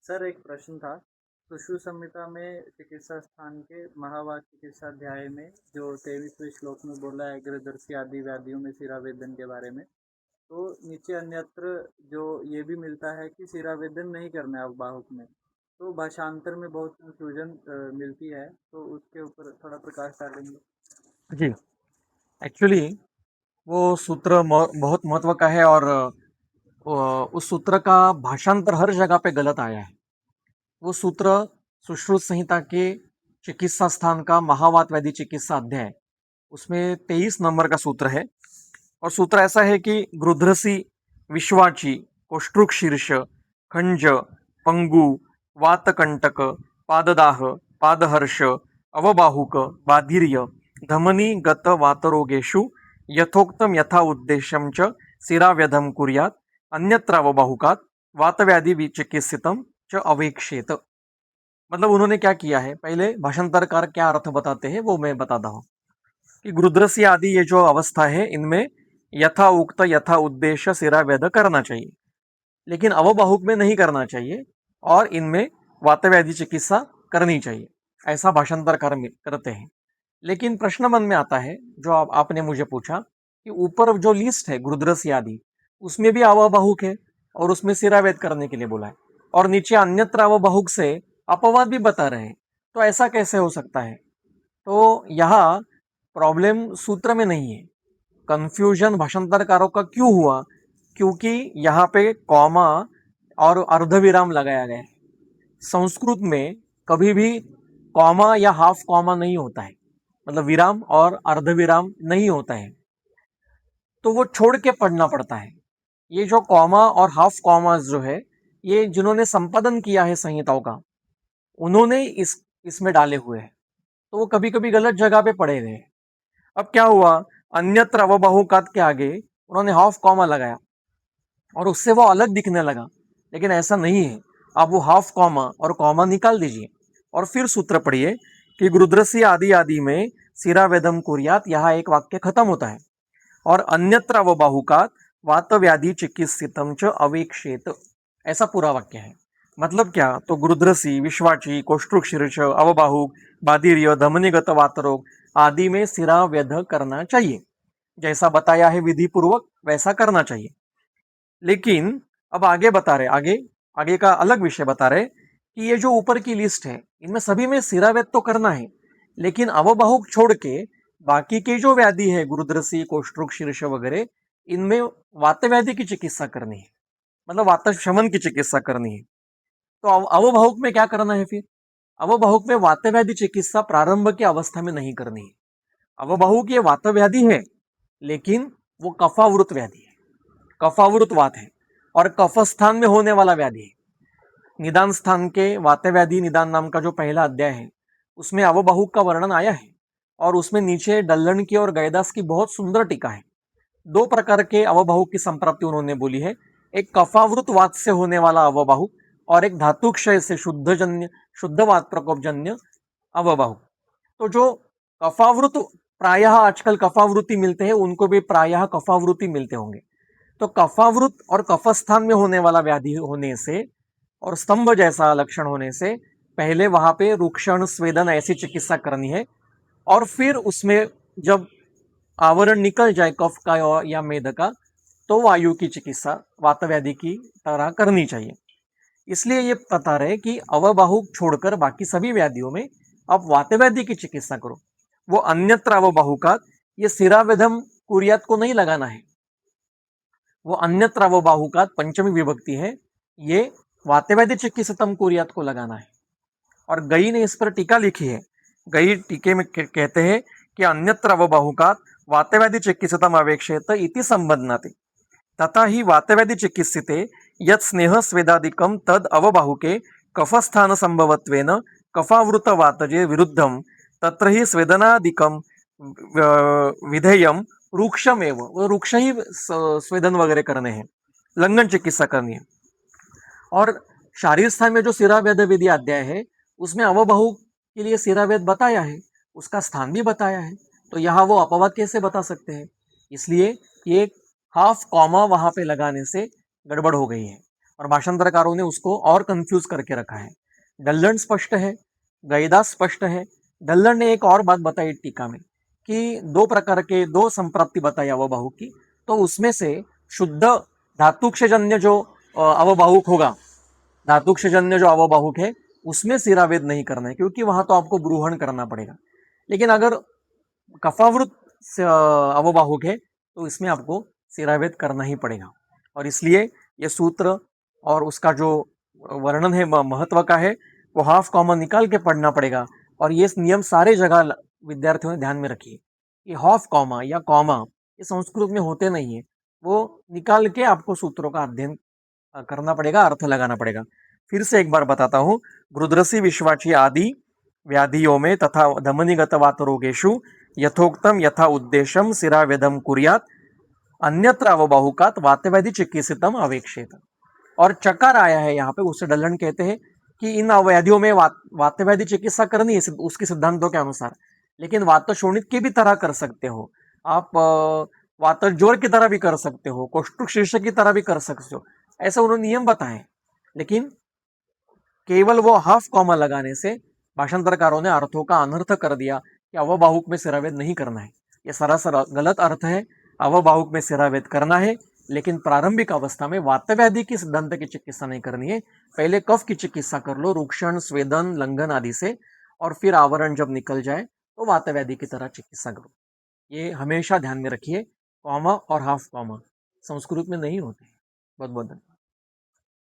Sir एक प्रश्न था। सुश्रुत संहिता में चिकित्सा स्थान के महावाक्य चिकित्सा अध्याय में जो 23वें श्लोक में बोला है अग्रदर्शी आदि व्याधियों में सिरावेदन के बारे में, तो नीचे अन्यत्र जो ये भी मिलता है कि सिरावेदन नहीं करना है अवबाहुक में। तो भाषांतर में बहुत कंफ्यूजन मिलती है, तो उसके ऊपर थोड़ा प्रकाश डालेंगे। जी, एक्चुअली वो सूत्र बहुत महत्व का है और उस सूत्र का भाषांतर हर जगह पे गलत आया है। वो सूत्र सुश्रुत संहिता के चिकित्सा स्थान का महावात वैधि चिकित्सा अध्याय, उसमें 23 नंबर का सूत्र है। और सूत्र ऐसा है कि गृध्रसी, विश्वाची, कोष्ठृक शीर्ष, खंज, पंगु, वातकंटक, पाददाह, पादहर्ष, अवबाहुक, बाधिर्य, धमनी गत वातरोगेषु यथोक्तम यथा उद्देश्यम च शिराव्यधम कुर्यात् अन्यत्र अवबाहुकात् वातव्याधि विचिकित्सितम च अवेक्षेत। मतलब उन्होंने क्या किया है, पहले भाषांतरकार क्या अर्थ बताते हैं वो मैं बताता हूँ कि गृध्रसी आदि ये जो अवस्था है इनमें यथा उक्त यथा उद्देश्य सिराव्यध करना चाहिए, लेकिन अवबाहुक में नहीं करना चाहिए और इनमें वातव्याधि चिकित्सा करनी चाहिए, ऐसा भाषांतरकार करते हैं। लेकिन प्रश्न मन में आता है जो आपने मुझे पूछा कि ऊपर जो लिस्ट है गृध्रसी आदि, उसमें भी अवबाहुक है और उसमें सिरावेद करने के लिए बोला है, और नीचे अन्यत्र अवबाहुक से अपवाद भी बता रहे हैं। तो ऐसा कैसे हो सकता है? तो यहाँ प्रॉब्लम सूत्र में नहीं है, कंफ्यूजन भाषांतरकारों का क्यों हुआ? क्योंकि यहाँ पे कॉमा और अर्धविराम लगाया गया है। संस्कृत में कभी भी कॉमा या हाफ कॉमा नहीं होता है, मतलब विराम और अर्धविराम नहीं होता है, तो वो छोड़ के पढ़ना पड़ता है। ये जो कॉमा और हाफ कॉमा जो है, ये जिन्होंने संपादन किया है संहिताओं का, उन्होंने इसमें डाले हुए हैं, तो वो कभी कभी गलत जगह पे पड़े गए। अब क्या हुआ, अन्यत्र अवबाहुकात के आगे उन्होंने हाफ कॉमा लगाया और उससे वो अलग दिखने लगा, लेकिन ऐसा नहीं है। आप वो हाफ कॉमा और कॉमा निकाल दीजिए और फिर सूत्र पढ़िए कि गृध्रसी आदि आदि में सिरावेदम कुर्यात, यहाँ एक वाक्य खत्म होता है, और अन्यत्र अवबाहुकात वातव्याधि चिकित्सितम च अवेक्षेत, ऐसा पूरा वाक्य है। मतलब क्या, तो गृध्रसी, विश्वाची, कोष्ठृक शीर्ष, अवबाहुक, बाधिर्य, धमनीगत वातरोग आदि में सिरा व्यध करना चाहिए, जैसा बताया है विधि पूर्वक वैसा करना चाहिए। लेकिन अब आगे बता रहे, आगे आगे का अलग विषय बता रहे कि ये जो ऊपर की लिस्ट है इनमें सभी में सिरावेद तो करना है, लेकिन अवबाहुक छोड़ के बाकी के जो व्याधि है गुरुद्रसी, कोष्ठृक शीर्ष वगैरह, इनमें वातव्याधि की चिकित्सा करनी है, मतलब वात शमन की चिकित्सा करनी है। तो अवबाहुक में क्या करना है फिर? अवबाहुक में वातव्याधि चिकित्सा प्रारंभ की अवस्था में नहीं करनी है। अवबाहुक ये वातव्याधि है, लेकिन वो कफावृत व्याधि है, कफावृत वात है और कफ स्थान में होने वाला व्याधि है। निदान स्थान के वातव्याधि निदान नाम का जो पहला अध्याय है, उसमें अवबाहुक का वर्णन आया है, और उसमें नीचे डल्लन की और गैदास की बहुत सुंदर टीका है। दो प्रकार के अवबाहुक की संप्राप्ति उन्होंने बोली है, एक कफावृत वात से होने वाला अवबाहुक और एक धातु क्षय से शुद्ध वात प्रकोपजन्य अवबाहुक। तो जो कफावृत, प्रायः आजकल कफावृत्ति मिलते हैं, उनको भी प्रायः कफावृत्ति मिलते होंगे। तो कफावृत और कफस्थान में होने वाला व्याधि होने से और स्तंभ जैसा लक्षण होने से पहले वहां पे रुक्षण स्वेदन ऐसी चिकित्सा करनी है, और फिर उसमें जब आवरण निकल जाए कफ का या मेद का, तो वायु की चिकित्सा वातव्याधि की तरह करनी चाहिए। इसलिए ये बता रहे कि अवबाहुक छोड़कर बाकी सभी व्याधियों में आप वातव्याधि की चिकित्सा करो। वो अन्यत्र अवबाहुकात, ये सिरावेधम कुरियात को नहीं लगाना है, वो अन्यत्र अवबाहुकात पंचमी विभक्ति है, ये वातव्याधि चिकित्सतम कुरियात को लगाना है। और गई ने इस पर टीका लिखी है। गई टीके में कहते हैं कि अन्यत्र अवबाहुकात वातव्याधि चिकित्सतम अवेक्षेत इति संबध्नाति, तथा ही वातव्याधि चिकित्सिते यत् स्नेह स्वेदादिकम तद अवबाहुके कफस्थान संभवत्वेन कफावृत वातजे विरुद्धम तत्र ही स्वेदनादिकम विधेयम रुक्षमेव, वो रुक्ष ही स्वेदन वगैरह करने हैं, लंघन चिकित्सा करनी है। और शारीर स्थान में जो सिरावेद विधि अध्याय है, उसमें अवबाहु के लिए सिरावेद बताया है, उसका स्थान भी बताया है, तो यहाँ वो अपवाद कैसे बता सकते हैं? इसलिए ये हाफ कॉमा वहां पे लगाने से गड़बड़ हो गई है। और भाषांतरकारों ने उसको और कंफ्यूज करके रखा है। डल्लन स्पष्ट है, गैदास स्पष्ट है। डल्लन ने एक और बात बताई टीका में कि दो प्रकार के दो संप्राप्ति बताई अवबाहुक की, तो उसमें से शुद्ध धातुक्षजन्य जो अवबाहुक होगा, धातुक्षजन्य जो अवबाहुक है उसमें सिरावेद नहीं करना है, क्योंकि वहां तो आपको ब्रूहण करना पड़ेगा। लेकिन अगर कफावृत अवबाहुक है तो इसमें आपको सिरावेद करना ही पड़ेगा। और इसलिए ये सूत्र और उसका जो वर्णन है महत्व का है, वो हाफ कॉमा निकाल के पढ़ना पड़ेगा। और ये नियम सारे जगह विद्यार्थियों ने ध्यान में रखिए कि हाफ कॉमा या कॉमा ये संस्कृत में होते नहीं है, वो निकाल के आपको सूत्रों का अध्ययन करना पड़ेगा, अर्थ लगाना पड़ेगा। फिर से एक बार बताता हूं, रुद्रसी विश्वाची आदि व्याधियों में तथा धमनीगत वात रोगेशु यथोक्तम यथा उद्देशम सिरावेदम कुर्यात अन्यत्र अवबाहुकात वातव्याधि चिकित्सितम अवेक्षेत। और चकार आया है यहाँ पे, उससे डल्लन कहते हैं कि इन व्याधियों में वातव्याधि चिकित्सा करनी है उसके सिद्धांतों के अनुसार, लेकिन वात शोणित की भी तरह कर सकते हो आप, वात जोर की तरह भी कर सकते हो, कोष्ठुक शीर्ष की तरह भी कर सकते हो, ऐसा उन्होंने नियम बताए। लेकिन केवल वो हाफ कॉमा लगाने से भाषांतरकारों ने अर्थों का अनर्थ कर दिया कि अवबाहुक में सिरावेद नहीं करना है। ये सरासर गलत अर्थ है। अवबाहुक में सिरावेद करना है, लेकिन प्रारंभिक अवस्था में वातव्याधि की सिद्धांत की चिकित्सा नहीं करनी है। पहले कफ की चिकित्सा कर लो, रूक्षण, स्वेदन, लंघन आदि से, और फिर आवरण जब निकल जाए तो वातव्याधि की तरह चिकित्सा करो। ये हमेशा ध्यान में रखिए। कॉमा और हाफ कॉमा संस्कृत में नहीं होते। बहुत बहुत धन्यवाद।